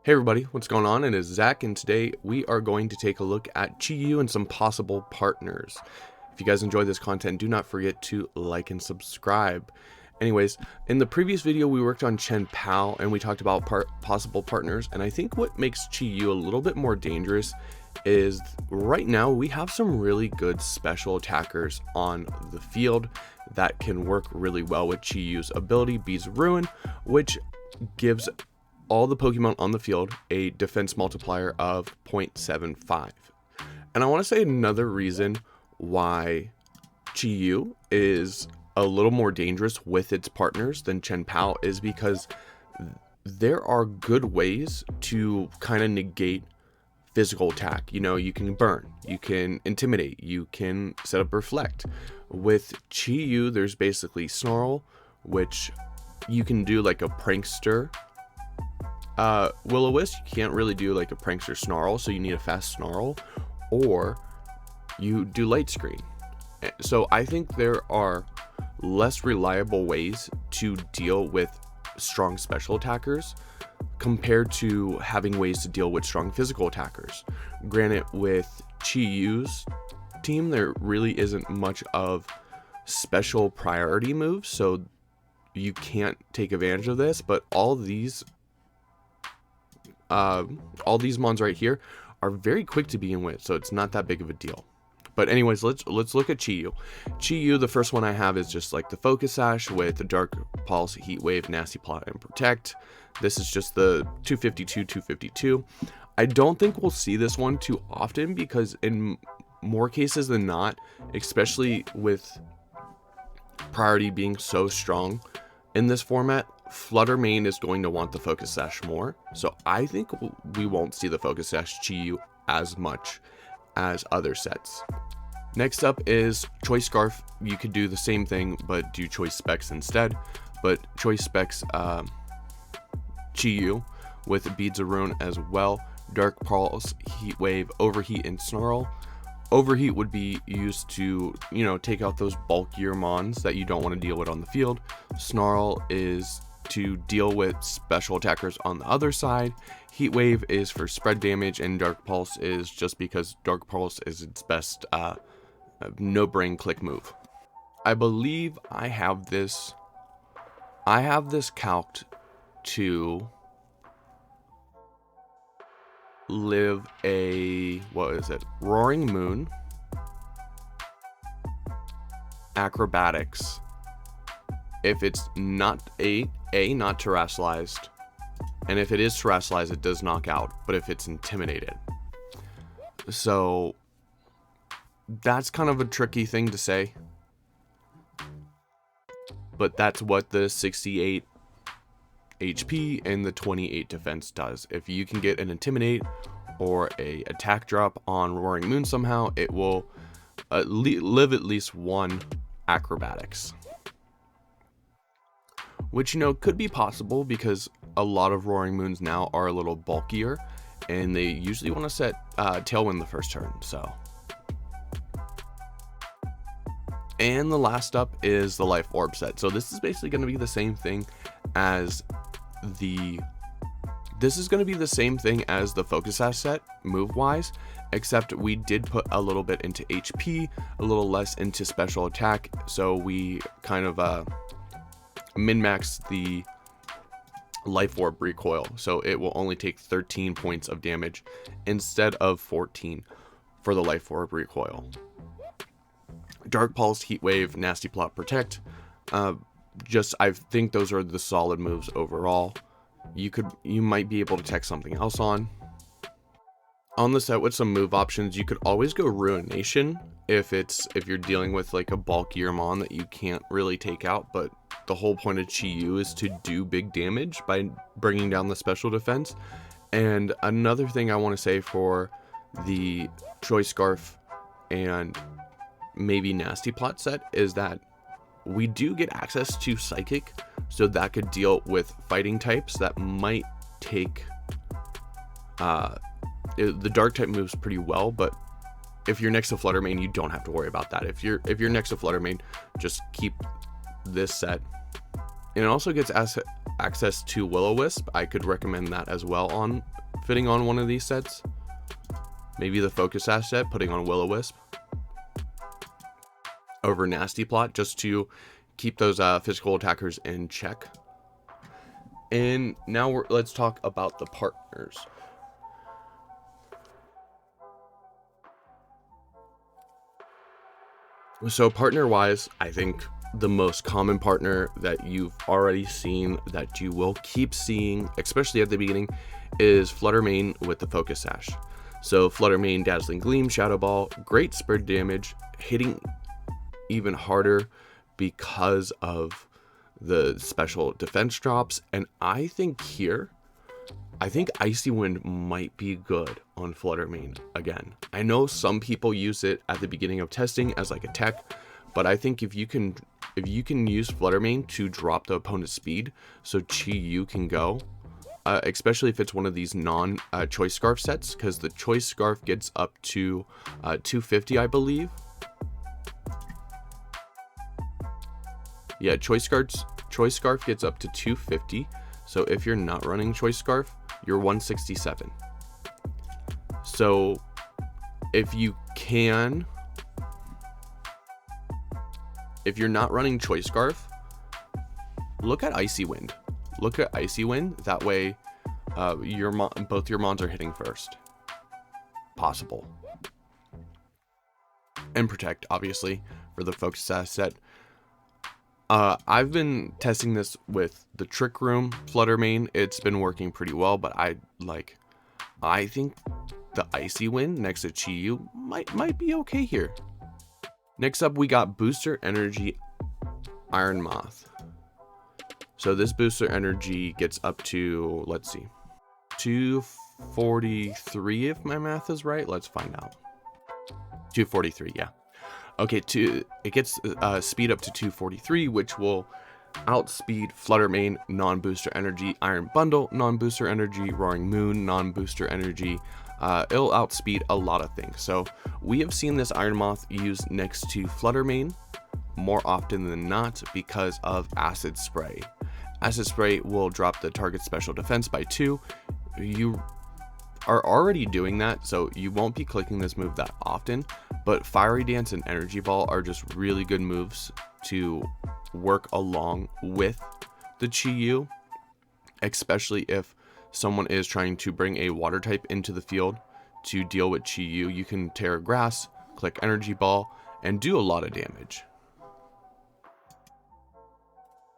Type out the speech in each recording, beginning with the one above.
Hey everybody, what's going on? It is Zach, and today we are going to take a look at Chi-Yu and some possible partners. If you guys enjoy this content, do not forget to like and subscribe. Anyways, in the previous video we worked on Chen Pao and we talked about possible partners, and I think what makes Chi-Yu a little bit more dangerous is right now we have some really good special attackers on the field that can work really well with Chi-Yu's ability, Beads of Ruin, which gives all the Pokemon on the field a defense multiplier of 0.75. And I want to say another reason why Chi-Yu is a little more dangerous with its partners than Chen Pao is because there are good ways to kind of negate physical attack. You know, you can burn, you can intimidate, you can set up reflect. With Chi-Yu, there's basically Snarl, which you can do like a prankster Will-O-Wisp. You can't really do like a prankster Snarl, so you need a fast Snarl, or you do light screen. So I think there are less reliable ways to deal with strong special attackers compared to having ways to deal with strong physical attackers. Granted, with Chi-Yu's team, there really isn't much of special priority moves, so you can't take advantage of this, but all these mons right here are very quick to begin with, so it's not that big of a deal. But anyways, let's look at Chi-Yu. Chi-Yu, the first one I have is just like the Focus Sash with the Dark Pulse, Heat Wave, Nasty Plot, and Protect. This is just the 252. I don't think we'll see this one too often because in more cases than not, especially with priority being so strong in this format, Flutter Mane is going to want the Focus Sash more. So I think we won't see the Focus Sash Chi-Yu as much as other sets. Next up is Choice Scarf. You could do the same thing, but do Choice Specs instead. But Choice Specs Chi-Yu with Beads of Ruin as well. Dark Pulse, Heat Wave, Overheat, and Snarl. Overheat would be used to, take out those bulkier mons that you don't want to deal with on the field. Snarl is to deal with special attackers on the other side. Heat Wave is for spread damage, and Dark Pulse is just because Dark Pulse is its best no brain click move. I believe I have this calced to live a, Roaring Moon, Acrobatics, if it's not not terrestrialized, and if it is terrestrialized, it does knock out, but if it's intimidated. So that's kind of a tricky thing to say, but that's what the 68 HP and the 28 defense does. If you can get an intimidate or a attack drop on Roaring Moon somehow, it will live at least one acrobatics, which could be possible because a lot of Roaring Moons now are a little bulkier and they usually want to set Tailwind the first turn. So, and the last up is the Life Orb set. So this is basically going to be the same thing as the Focus Sash set move wise, except we did put a little bit into HP, a little less into special attack, so we kind of min-max the Life Orb recoil, so it will only take 13 points of damage instead of 14 for the Life Orb recoil. Dark Pulse, Heat Wave, Nasty Plot, Protect. I think those are the solid moves overall. You might be able to tech something else on the set with some move options. You could always go Ruination if you're dealing with like a bulkier mon that you can't really take out, but the whole point of Chi-Yu is to do big damage by bringing down the special defense. And another thing I want to say for the Choice Scarf and maybe Nasty Plot set is that we do get access to Psychic, so that could deal with fighting types that might take the Dark type moves pretty well, but if you're next to Flutter Mane, you don't have to worry about that. If you're next to Flutter Mane, just keep this set. And it also gets access to Will-O-Wisp, I could recommend that as well on fitting on one of these sets. Maybe the Focus Sash set, putting on Will-O-Wisp over Nasty Plot, just to keep those physical attackers in check. And now let's talk about the partners. So partner-wise, I think the most common partner that you've already seen, that you will keep seeing, especially at the beginning, is Fluttermane with the Focus Sash. So Fluttermane, Dazzling Gleam, Shadow Ball, great spread damage, hitting even harder because of the special defense drops. And I think Icy Wind might be good on Fluttermane again. I know some people use it at the beginning of testing as like a tech, but I think if you can use Fluttermane to drop the opponent's speed so Chi-Yu can go, especially if it's one of these non-Choice Scarf sets, because the Choice Scarf gets up to 250, I believe. Yeah, Choice Scarf gets up to 250. So if you're not running Choice Scarf, you're 167. So if you're not running Choice Scarf, look at Icy Wind. Look at Icy Wind. That way, both your mons are hitting first. Possible. And Protect, obviously, for the Focus Sash set. I've been testing this with the Trick Room Fluttermane. It's been working pretty well, but I think the Icy Wind next to Chi-Yu might be okay here. Next up, we got Booster Energy Iron Moth. So this Booster Energy gets up to, let's see, 243 if my math is right. Let's find out. 243, yeah. Okay, it gets speed up to 243, which will outspeed Fluttermane, non-booster energy, Iron Bundle, non-booster energy, Roaring Moon, non-booster energy. It'll outspeed a lot of things. So we have seen this Iron Moth used next to Fluttermane more often than not because of Acid Spray. Acid Spray will drop the target special defense by 2. You are already doing that, so you won't be clicking this move that often, but Fiery Dance and Energy Ball are just really good moves to work along with the Chi-Yu, especially if someone is trying to bring a water type into the field to deal with Chi-Yu. You can Terra Grass, click Energy Ball, and do a lot of damage.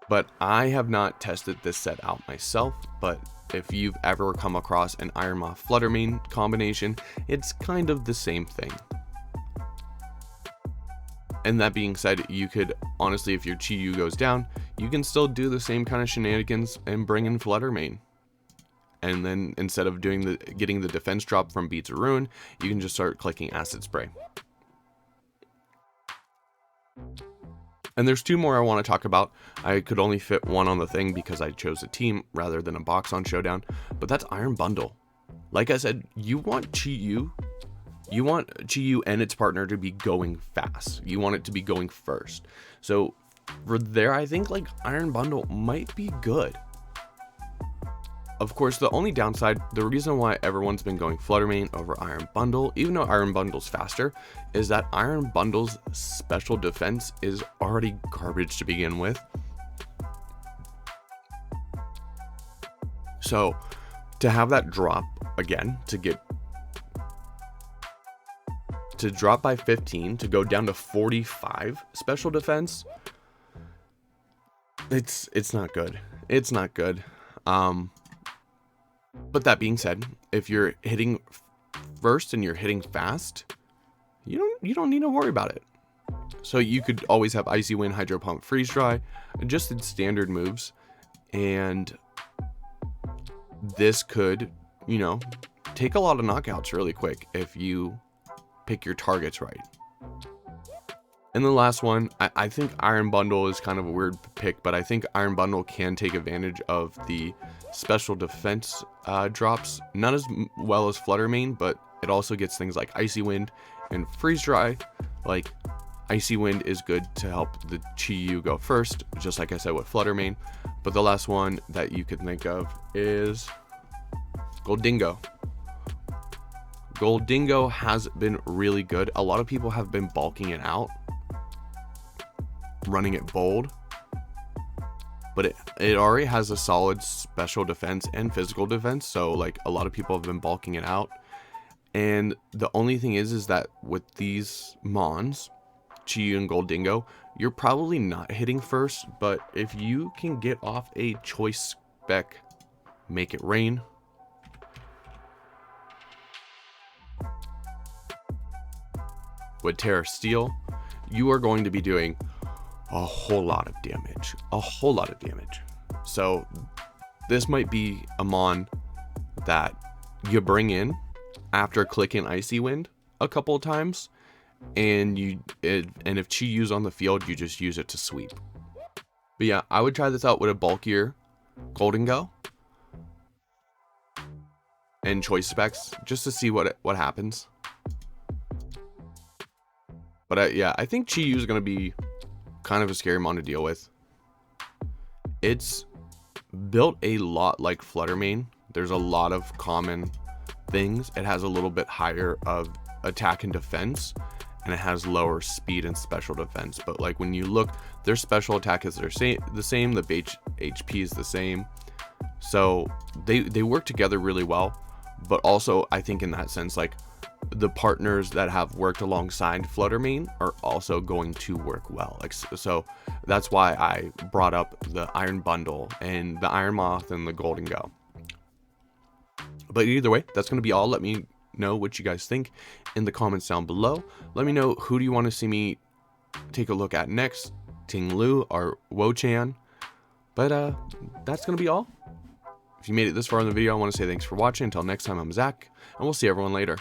But I have not tested this set out myself, but if you've ever come across an Iron Moth Fluttermane combination, it's kind of the same thing. And that being said, you could honestly, if your Chi-Yu goes down, you can still do the same kind of shenanigans and bring in Fluttermane. And then instead of getting the defense drop from Beats of Ruin, you can just start clicking Acid Spray. And there's 2 more I want to talk about. I could only fit one on the thing because I chose a team rather than a box on Showdown, but that's Iron Bundle. Like I said, you want Chi-Yu and its partner to be going fast. You want it to be going first. So for there, I think like Iron Bundle might be good. Of course, the only downside, the reason why everyone's been going Fluttermane over Iron Bundle, even though Iron Bundle's faster, is that Iron Bundle's special defense is already garbage to begin with. So to have that drop again, to drop by 15, to go down to 45 special defense, it's not good. It's not good. But that being said, if you're hitting first and you're hitting fast, you don't need to worry about it. So you could always have Icy Wind, Hydro Pump, Freeze Dry, just in standard moves, and this could, take a lot of knockouts really quick if you pick your targets right. And the last one, I think Iron Bundle is kind of a weird pick, but I think Iron Bundle can take advantage of the special defense drops. Not as well as Fluttermane, but it also gets things like Icy Wind and Freeze Dry. Like, Icy Wind is good to help the Chi-Yu go first, just like I said with Flutter Mane. But the last one that you could think of is Goldingo. Goldingo has been really good. A lot of people have been bulking it out, running it bold, but it already has a solid special defense and physical defense. So like a lot of people have been bulking it out. And the only thing is that with these Mons, Chi-Yu and Goldingo, you're probably not hitting first, but if you can get off a choice spec, make it rain. With Terra Steel, you are going to be doing a whole lot of damage. So this might be a Mon that you bring in after clicking Icy Wind a couple of times, and if Chi-Yu's on the field, you just use it to sweep. But yeah, I would try this out with a bulkier Goldingo and choice specs just to see what happens. But yeah, I think Chi-Yu is going to be kind of a scary Mon to deal with. It's built a lot like Flutter Mane. There's a lot of common things. It has a little bit higher of attack and defense, and it has lower speed and special defense. But like when you look, their special attack is the same, the base HP is the same. So they work together really well. But also I think in that sense, like the partners that have worked alongside Flutter Mane are also going to work well. Like, so that's why I brought up the Iron Bundle and the Iron Moth and the Goldingo. But either way, that's going to be all. Let me know what you guys think in the comments down below. Let me know, who do you want to see me take a look at next, Ting Lu or Wo-Chan? But that's going to be all. If you made it this far in the video, I want to say thanks for watching. Until next time, I'm Zach, and we'll see everyone later.